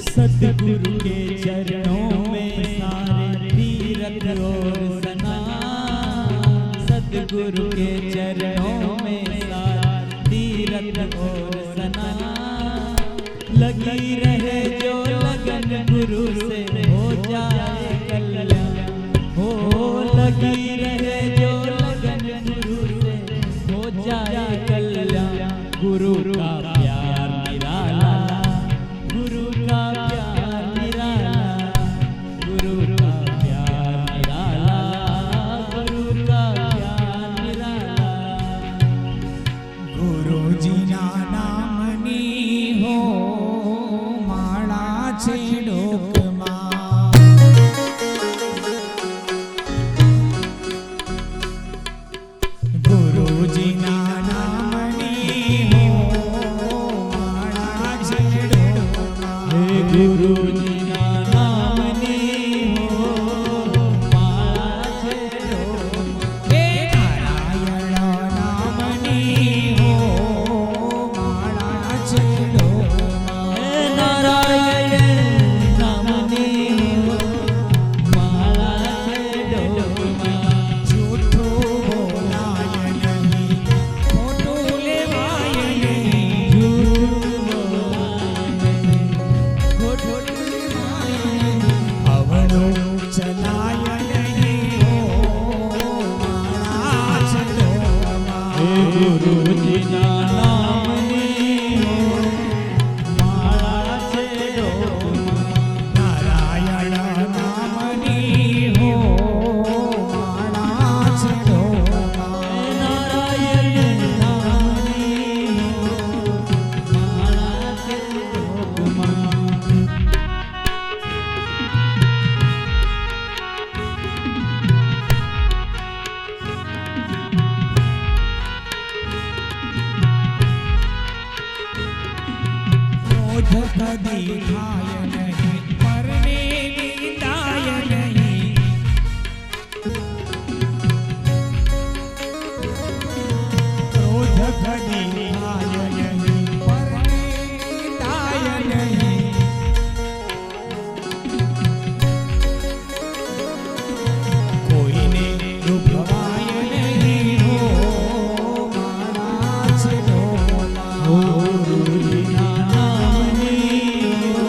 सतगुरु के चरणों में सारे तीरथ और स्नान, सतगुरु के चरणों में सारे तीरथ और स्नान, लगी रहे जो लगन गुरु से हो जाए कल्याण, हो लगी रहे जो लगन गुरु से हो जाए कल्याण। गुरु का प्यार निराला, गुरु का प्यार निराला, गुरु का प्यार निराला, गुरु का प्यार निराला। गुरु जी ना नामनी हो माळा छे डोकमा। गुरु जी ना नामनी हो माळा छे डोकमा। हे गुरु जी ना नामनी हो माळा छे डोकमा। हे नारायण नामनी हो माळा छे डोकमा। हे नारायण नामनी हो माळा छे डोकमा। झूठो बोलाय नहीं, खोटो लेवाय नहीं। झूठ बोलाय नहीं, खोट लेवाय नहीं। अवरो चलाय नहीं हो माळा छे डोकमा। हे गुरु जी ना नामनी हो माळा छे डोकमा। नारायण नामनी हो माळा छे डोकमा। हे नारायण नामनी हो माळा छे डोकमा। क्रोध कदी खाय नहीं, परने निंदाय नहीं। क्रोध कदी खाय नहीं, परने निंदाय नहीं। कोई ने रुभवाय नहीं हो माळा छे डोकमा। गुरु जी ना नामनी हो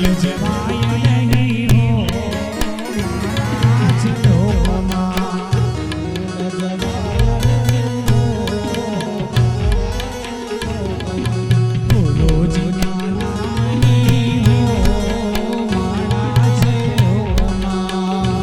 યજવાય નહીં હો મારા જ લોકમાં. ગુરુજીના નામની હો મારા જ લોકમાં.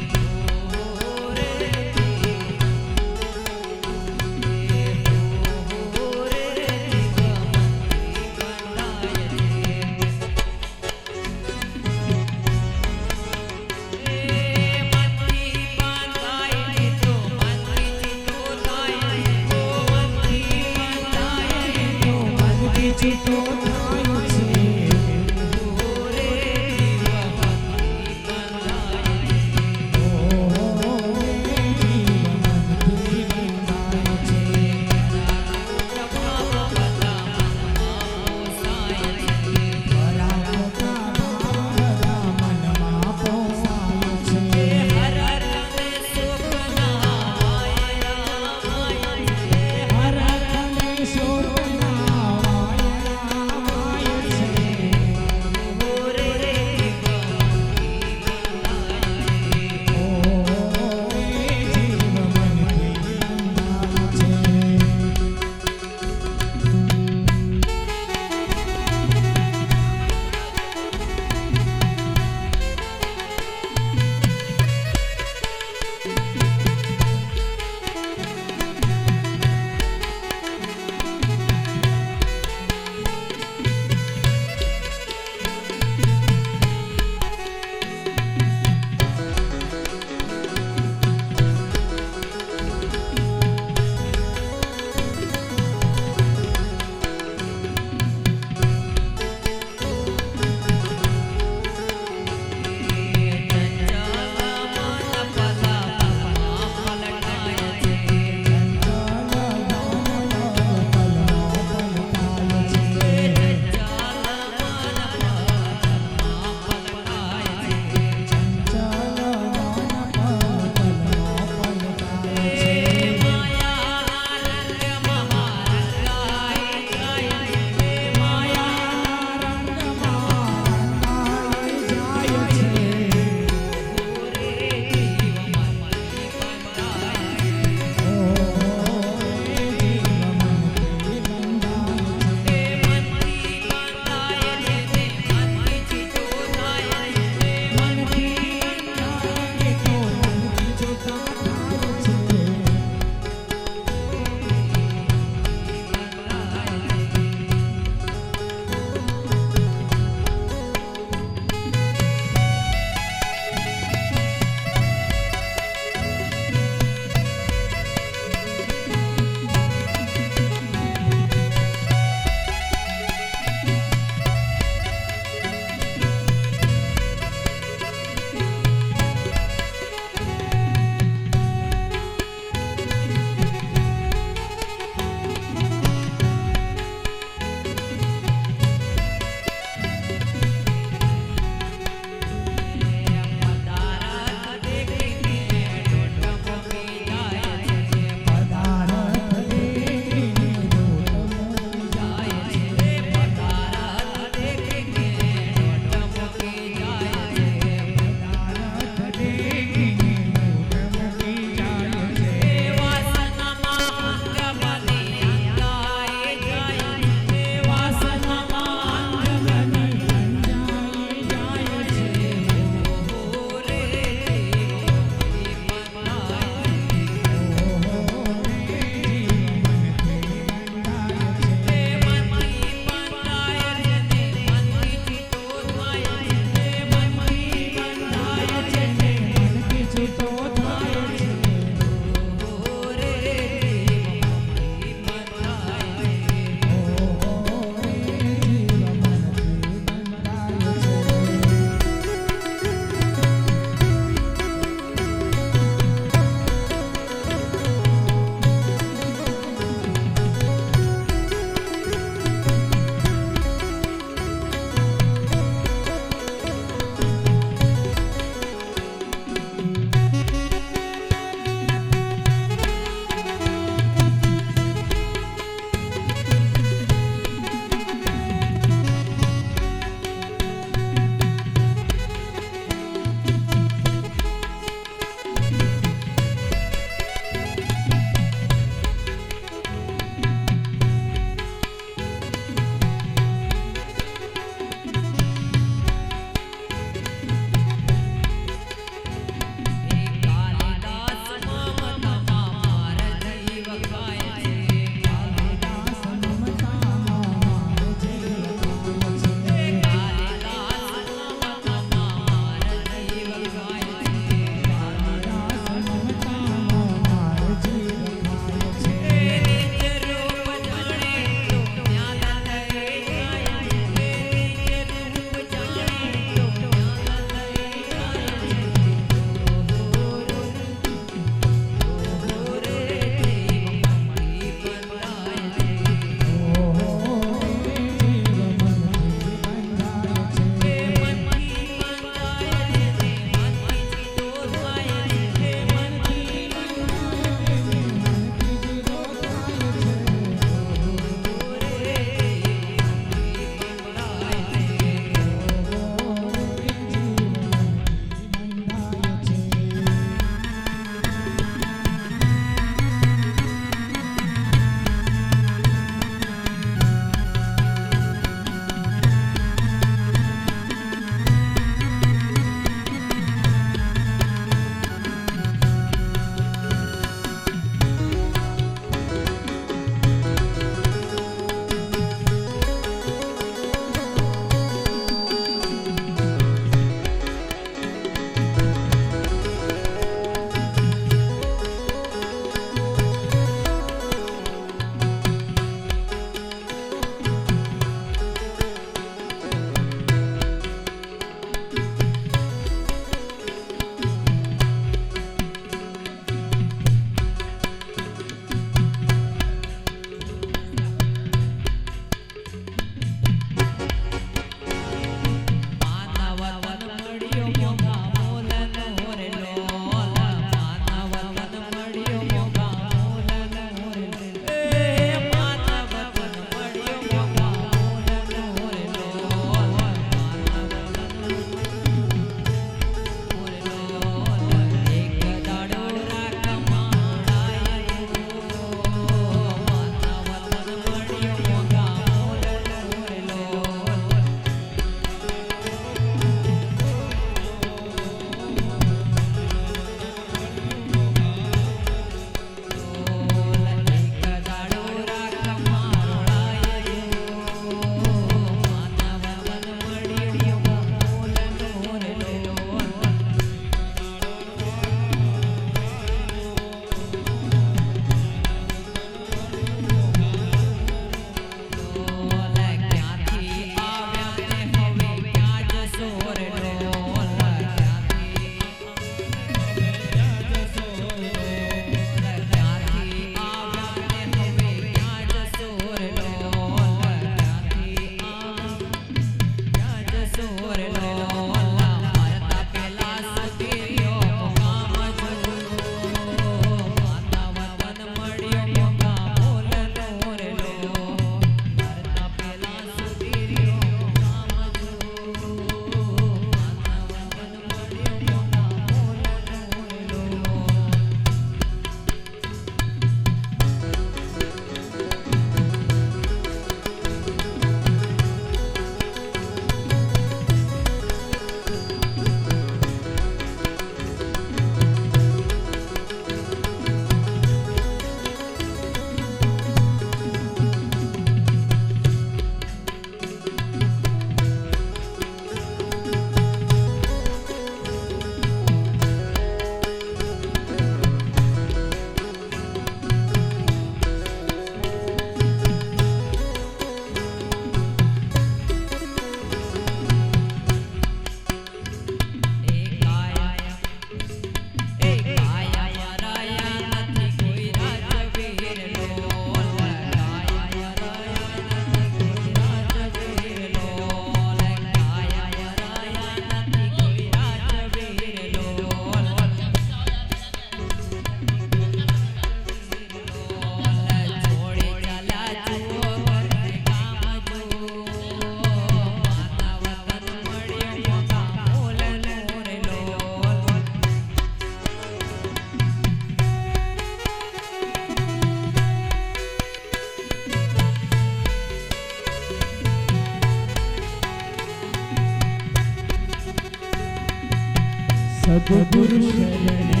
સદગુરુ શરણે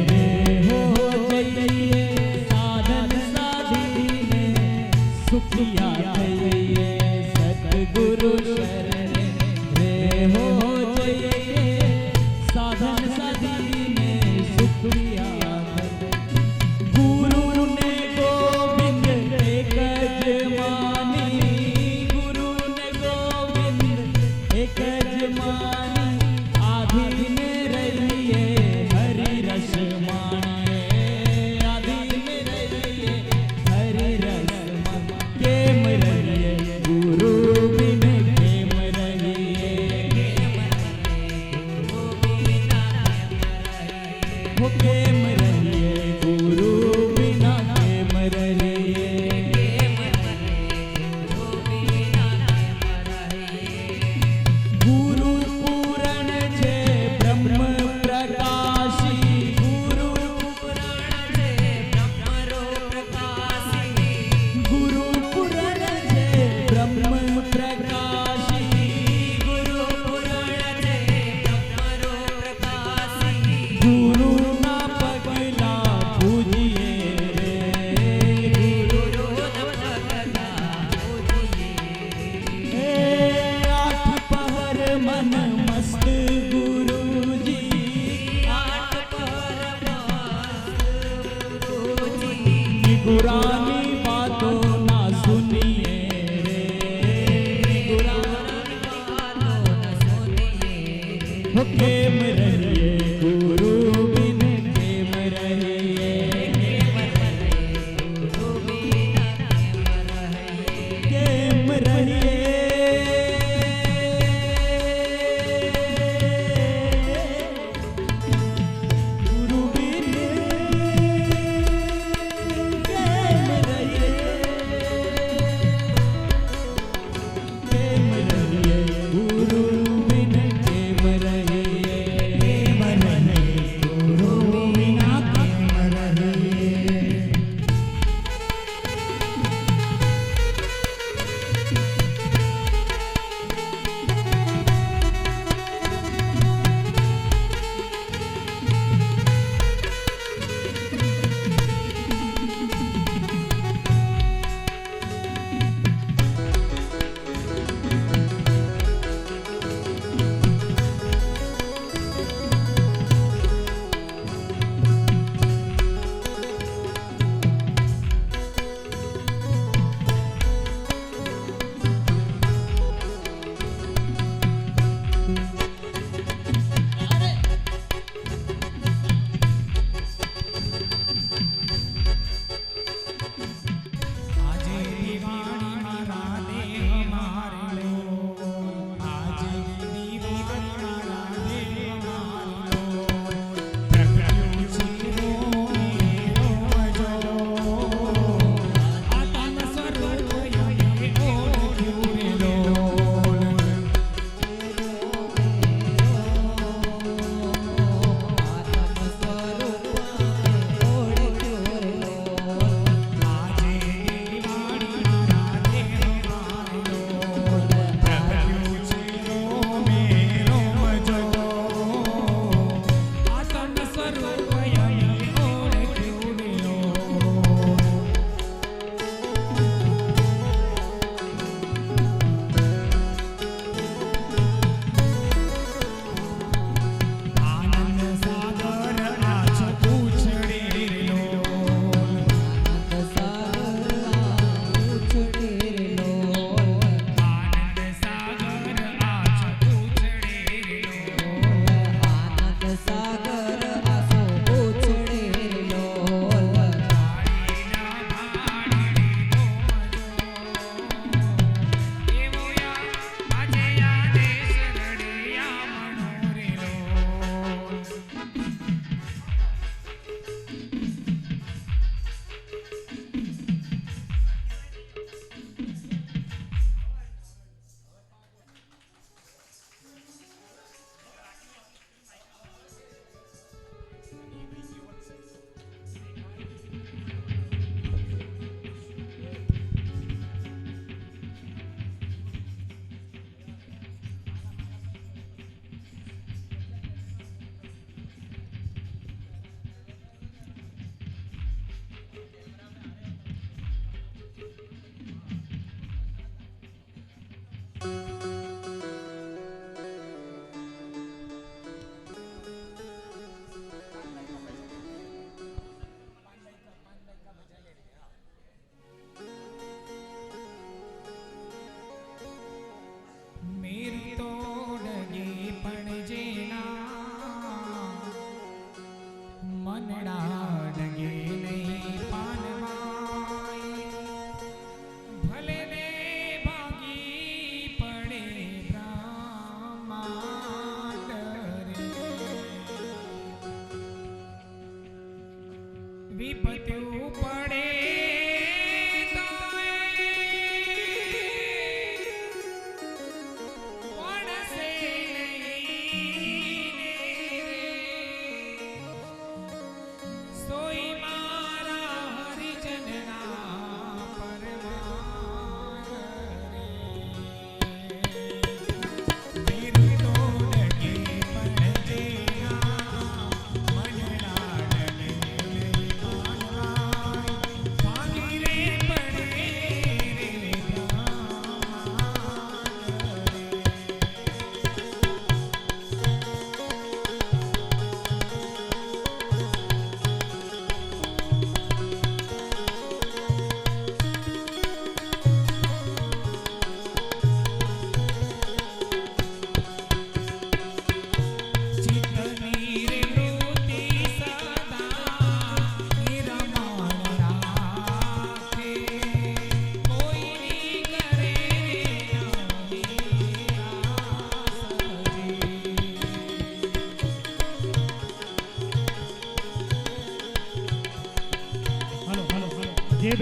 રે હો જઈએ સાધન સાધીને સુખિયા થઈએ સદગુરુ શરણે રે હો જઈએ સાધન સાધીને સુખિયા થઈએ ગુરુ ને ગોવિંદ એક જ માની ગુરુ ને ગોવિંદ એક જ માની આધીને રહીએ હરિ રસ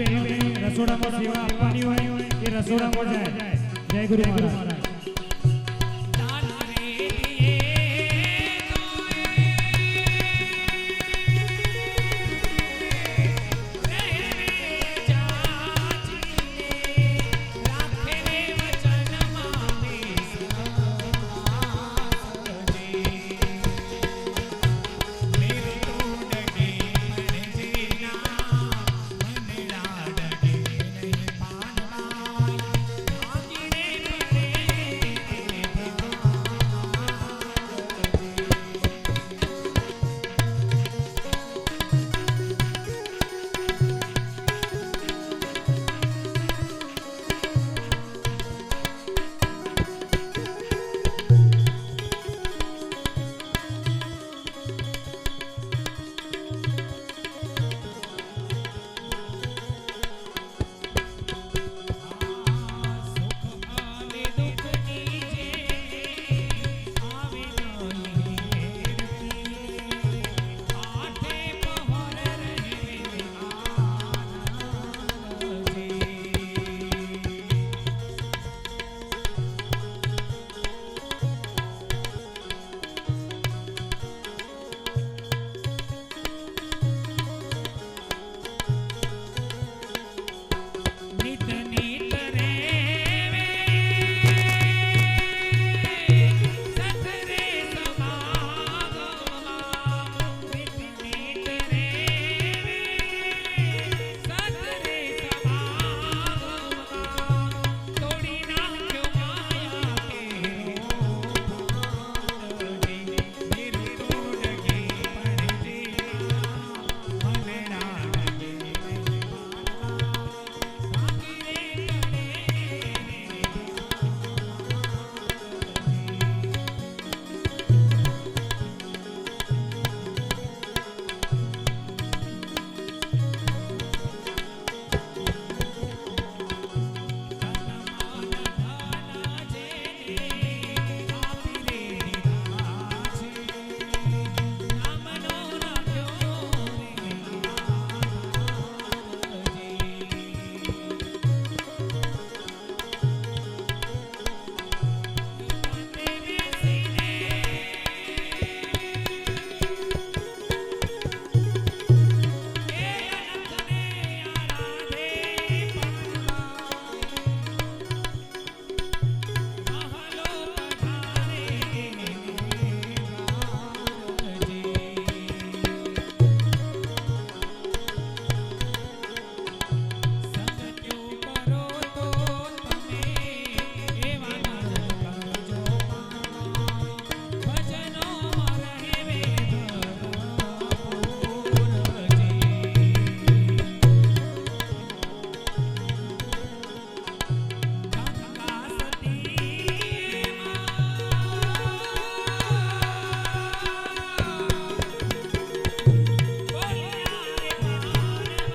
બહેનોને રસોડામાં સેવા આપવાની હોય એ રસોડામાં જાય. જય ગુરુ મહારાજ.